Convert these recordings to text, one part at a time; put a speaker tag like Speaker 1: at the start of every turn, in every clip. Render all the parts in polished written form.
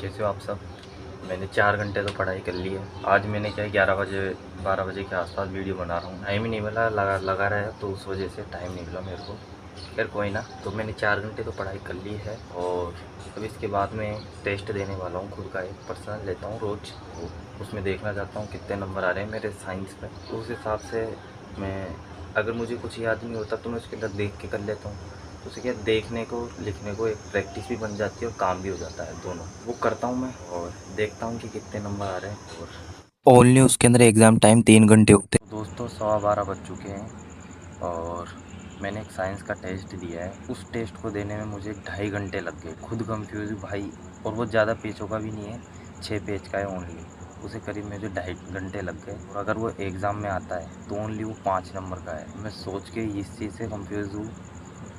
Speaker 1: कैसे हो आप सब। मैंने 4 घंटे तो पढ़ाई कर ली है। आज मैंने क्या 11 बजे 12 बजे के आसपास वीडियो बना रहा हूँ। टाइम ही नहीं मिला, लगा रहा है तो उस वजह से टाइम नहीं मिला मेरे को। खैर कोई ना। तो मैंने 4 घंटे तो पढ़ाई कर ली है और अब इसके बाद मैं टेस्ट देने वाला हूँ। खुद का एक पर्सनल लेता हूँ रोज़। तो उसमें देखना चाहता हूँ कितने नंबर आ रहे हैं मेरे साइंस में। तो उस हिसाब से मैं, अगर मुझे कुछ याद नहीं होता तो मैं उसके अंदर देख के कर लेता हूँ। तो उसे क्या, देखने को लिखने को एक प्रैक्टिस भी बन जाती है और काम भी हो जाता है, दोनों वो करता हूँ मैं। और देखता हूँ कि कितने नंबर आ रहे हैं। और ओनली उसके अंदर एग्ज़ाम टाइम 3 घंटे होते हैं। तो दोस्तों 12:15 बज चुके हैं और मैंने एक साइंस का टेस्ट दिया है। उस टेस्ट को देने में मुझे 2.5 घंटे लग गए। खुद कंफ्यूज हूँ भाई। और वो ज़्यादा पेजों का भी नहीं है, 6 पेज का है ओनली। उसे करीब मुझे 2.5 घंटे लग गए। और अगर वो एग्ज़ाम में आता है तो ओनली वो 5 नंबर का है। मैं सोच के इस चीज़ से कंफ्यूज हूँ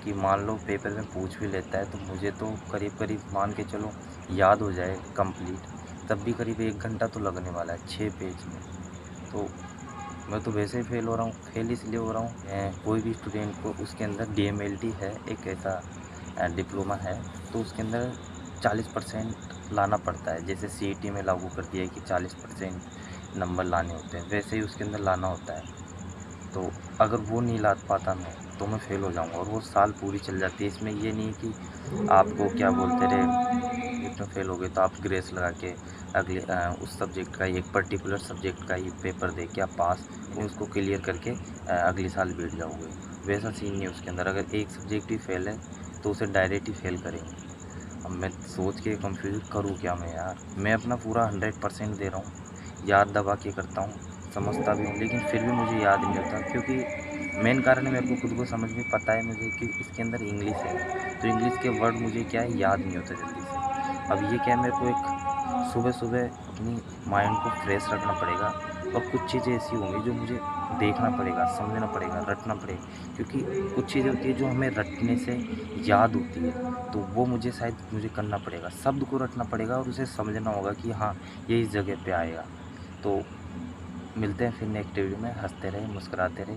Speaker 1: कि मान लो पेपर में पूछ भी लेता है तो मुझे तो करीब करीब मान के चलो याद हो जाए कंप्लीट, तब भी करीब 1 घंटा तो लगने वाला है 6 पेज में। तो मैं तो वैसे ही फेल हो रहा हूँ। फेल इसलिए हो रहा हूँ, कोई भी स्टूडेंट को उसके अंदर DMLT है, एक ऐसा डिप्लोमा है, तो उसके अंदर 40% लाना पड़ता है। जैसे CET में लागू कर दिया है कि 40% नंबर लाने होते हैं, वैसे ही उसके अंदर लाना होता है। तो अगर वो नहीं ला पाता मैं, तो मैं फ़ेल हो जाऊँगा और वो साल पूरी चल जाती है। इसमें ये नहीं है कि आपको क्या बोलते रहे, इसमें फ़ेल हो गए तो आप ग्रेस लगा के अगले उस सब्जेक्ट का ही, एक पर्टिकुलर सब्जेक्ट का ही पेपर दे के आप पास, यानी उसको क्लियर करके अगले साल बैठ जाओगे। वैसा सीन नहीं है उसके अंदर। अगर एक सब्जेक्ट ही फ़ेल है तो उसे डायरेक्ट ही फ़ेल करेंगे। अब मैं सोच के कंफ्यूज करूँ क्या मैं यार। मैं अपना पूरा 100% दे रहा हूँ, याद दबा के करता हूँ, समझता भी हूँ, लेकिन फिर भी मुझे याद नहीं होता। क्योंकि मेन कारण है, मेरे को खुद को समझ में पता है मुझे कि इसके अंदर इंग्लिश है, तो इंग्लिश के वर्ड मुझे क्या है याद नहीं होता जल्दी से। अब ये क्या है, मेरे को एक सुबह-सुबह अपनी माइंड को फ्रेश रखना पड़ेगा और कुछ चीज़ें ऐसी होंगी जो मुझे देखना पड़ेगा, समझना पड़ेगा, रटना पड़ेगा। क्योंकि कुछ चीज़ें होती है जो हमें रटने से याद होती है, तो वो मुझे शायद मुझे करना पड़ेगा। शब्द को रटना पड़ेगा और उसे समझना होगा कि हाँ, ये इस जगह पे आएगा। तो मिलते हैं फिर नेक्स्ट वीडियो में। हँसते रहें, मुस्कुराते रहें।